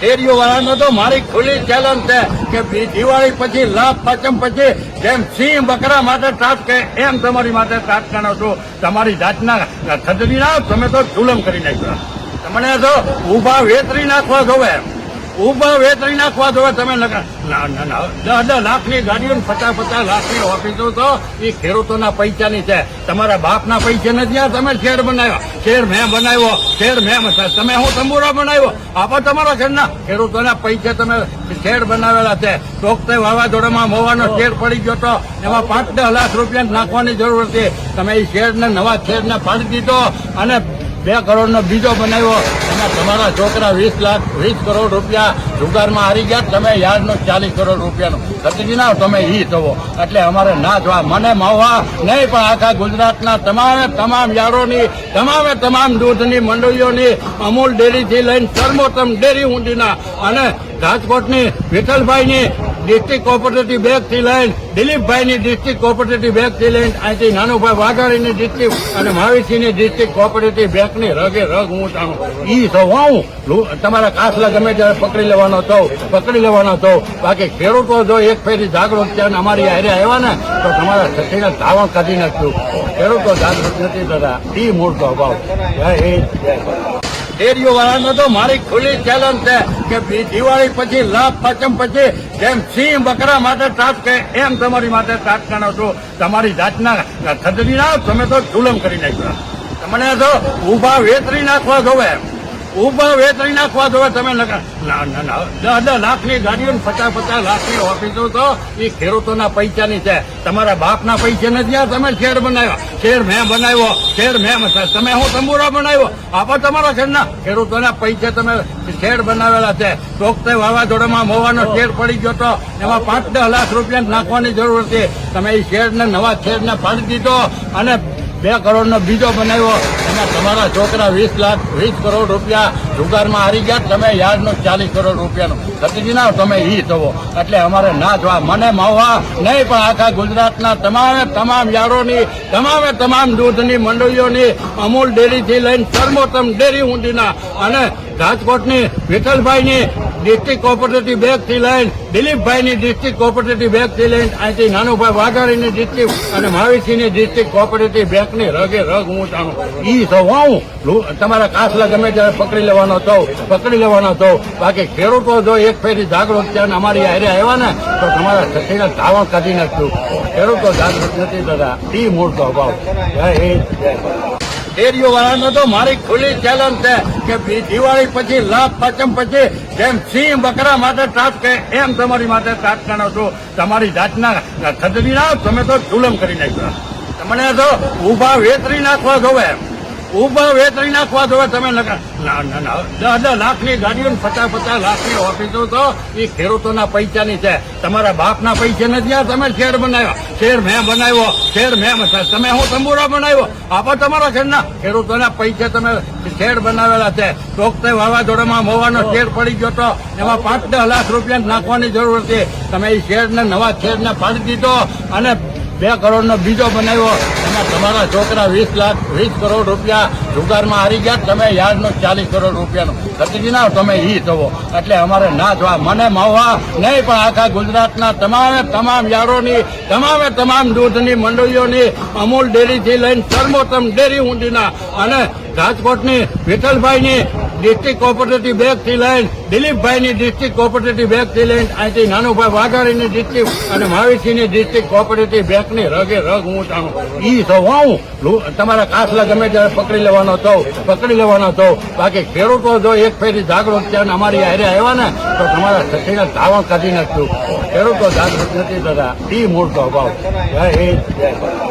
ડેરીઓ વાળાનો તો મારી ખુલ્લી ચેલેન્જ છે કે દિવાળી પછી લાભ પાંચમ પછી જેમ સિંહ બકરા માટે ત્રાસ કે એમ તમારી માટે ત્રાસ કરો છો. તમારી જાતના ખતરી ના તમે તો જુલમ કરી નાખ્યો. તમને તો ઊભા વેતરી નાખવા જોવે, ઊભા વેતરી નાખવા જોવે. તમે 10 લાખની ગાડીઓ 50 લાખની ઓફિસો તો એ ખેડૂતોના પૈસાની છે. તમારા બાપના પૈસા નથી. આ તમે શેર બનાવ્યો, શેર મેં બનાવ્યો, શેર મેં તમે હું તંબુરો બનાવ્યો. આપો તમારા ઘરના ખેડૂતોના પૈસા તમે શેર બનાવેલા છે. તોકતે વાવાઝોડામાં મોવાનો શેર પડી ગયો તો એમાં 5-10 લાખ રૂપિયા નાખવાની જરૂર હતી. તમે એ શેરને નવા શેરને પાડી દીધો અને 2 કરોડનો બીજો બનાવ્યો. એમાં તમારા છોકરા 20 કરોડ રૂપિયા જુગારમાં હારી ગયા. તમે યાર્ડનો 40 કરોડ રૂપિયાનો ખર્ચી ના તમે ઈ થવો. એટલે અમારે ના જોવા, મને મહુવા નહીં પણ આખા ગુજરાતના તમામ યાર્ડોની તમામ દૂધની મંડળીઓની અમૂલ ડેરીથી લઈને સર્વોત્તમ ડેરી ઊંડીના અને રાજકોટની વિઠ્ઠલભાઈની ડિસ્ટ્રિક્ટ કોઓપરેટિવ બેંકથી લઈને દિલીપભાઈની ડિસ્ટ્રિક્ટ કોઓપરેટિવ બેંકથી લઈને અહીંથી નાનુભાઈ વાઘાણીની ડિસ્ટ્રિક્ટ અને મહાવીરસિંહની ડિસ્ટ્રિક્ટ કોઓપરેટિવ બેંકની રગે રગ હું જાણું. ઈ સૌ હું તમારા કાસલા ગમે ત્યારે પકડી લેવાનો થઉં. બાકી ખેડૂતો જો એક ફેરી જાગૃત છે અને અમારી હારે આવ્યા ને તો તમારા છઠ્ઠીને ધાવણ કાઢી નાખ્યું. ખેડૂતો જાગૃત નથી થતા. ઈ મૂળતો અભાવ. ડેરીઓ વાળાનો તો મારી ખુલ્લી ચેલેન્જ છે કે દિવાળી પછી લાભ પાંચમ પછી જેમ સિંહ બકરા માટે ત્રાસ કે એમ તમારી માટે ત્રાસ કરો છો. તમારી જાતના ખતરી ના તમે તો જુલમ કરી નાખ્યો. તમને તો ઊભા વેતરી નાખવા જોવે, ઊભા વેતરી નાખવા જોવે. તમે 10 લાખની ગાડીઓ 50 લાખની ઓફિસો તો એ ખેડૂતોના પૈસાની છે. તમારા બાપના પૈસા નથી. આ તમે શેર બનાવ્યો, શેર મેં બનાવ્યો, શેર મેં તમે હું તંબુરો બનાવ્યો. આપો તમારા ઘરના ખેડૂતોના પૈસા તમે શેર બનાવેલા છે. તોકતે વાવાઝોડામાં મોવાનો શેર પડી ગયો તો એમાં 5-10 લાખ રૂપિયા નાખવાની જરૂર હતી. તમે એ શેરને નવા શેરને પાડી દીધો અને 2 કરોડનો બીજો બનાવ્યો. એમાં તમારા છોકરા 20 કરોડ રૂપિયા જુગારમાં હારી ગયા. તમે યાર્ડનો 40 કરોડ રૂપિયાનો ખર્ચી ના તમે ઈ થવો. એટલે અમારે ના જોવા, મને મહુવા નહીં પણ આખા ગુજરાતના તમામ યાર્ડોની તમામ દૂધની મંડળીઓની અમૂલ ડેરીથી લઈને સર્વોત્તમ ડેરી ઊંડીના અને રાજકોટની વિઠ્ઠલભાઈની ડિસ્ટ્રિક્ટ કોઓપરેટિવ બેંકથી લઈને દિલીપભાઈની ડિસ્ટ્રિક્ટ કોઓપરેટિવ બેંકથી લઈને અહીંથી નાનુભાઈ વાઘાણીની ડિસ્ટ્રિક્ટ અને મહાવીરસિંહની ડિસ્ટ્રિક્ટ કોઓપરેટિવ બેંકની રગે રગ હું જાણું. ઈ સૌ હું તમારા કાસલા ગમે ત્યારે પકડી લેવાનો થઉં. બાકી ખેડૂતો જો એક ફેરી જાગૃત છે અને અમારી હારે આવ્યા ને તો તમારા છઠ્ઠીને ધાવણ કાઢી નાખ્યું. ખેડૂતો જાગૃત નથી થતા. ઈ મૂળતો અભાવ. ડેરીઓ વાળાનો તો મારી ખુલ્લી ચેલેન્જ છે કે દિવાળી પછી લાભ પાંચમ પછી જેમ સિંહ બકરા માટે ત્રાસ કે એમ તમારી માટે ત્રાસ કરો છો. તમારી જાતના ખતરી ના તમે તો જુલમ કરી નાખ્યો. તમને તો ઊભા વેતરી નાખવા જોવે, ઊભા વેતરી નાખવા જોવે. તમે 10 લાખની ગાડીઓ 50 લાખની ઓફિસો તો એ ખેડૂતોના પૈસાની છે. તમારા બાપના પૈસા નથી. આ તમે શેર બનાવ્યો, શેર મેં બનાવ્યો, શેર મેં તમે હું તંબુરો બનાવ્યો. આપો તમારા ઘરના ખેડૂતોના પૈસા તમે શેર બનાવેલા છે. તોકતે વાવાઝોડામાં મોવાનો શેર પડી ગયો તો એમાં 5-10 લાખ રૂપિયા નાખવાની જરૂર હતી. તમે એ શેરને નવા શેરને પાડી દીધો અને 2 કરોડનો બીજો બનાવ્યો. એમાં તમારા છોકરા 20 કરોડ રૂપિયા જુગારમાં હારી ગયા. તમે યાર્ડનો 40 કરોડ રૂપિયાનો ખર્ચી ના તમે ઈ થવો. એટલે અમારે ના જોવા, મને મહુવા નહીં પણ આખા ગુજરાતના તમામ યાર્ડોની તમામ દૂધની મંડળીઓની અમૂલ ડેરીથી લઈને સર્વોત્તમ ડેરી ઊંડીના અને રાજકોટની વિઠ્ઠલભાઈની ડિસ્ટ્રિક્ટ કોઓપરેટિવ બેંકથી લઈને દિલીપભાઈની ડિસ્ટ્રિક્ટ કોઓપરેટિવ બેંકથી લઈને અહીંથી નાનુભાઈ વાઘાણીની ડિસ્ટ્રિક્ટ અને મહાવીરસિંહની ડિસ્ટ્રિક્ટ કોઓપરેટિવ બેંકની રગે રગ હું જાણું. ઈ સૌ હું તમારા કાસલા ગમે ત્યારે પકડી લેવાનો થઉં. બાકી ખેડૂતો જો એક ફેરી જાગૃત છે અને અમારી હારે આવ્યા ને તો તમારા છઠ્ઠીને ધાવણ કાઢી નાખ્યું. ખેડૂતો જાગૃત નથી થતા. ઈ મૂળતો અભાવ. જય હિન્દ, જય ભારત.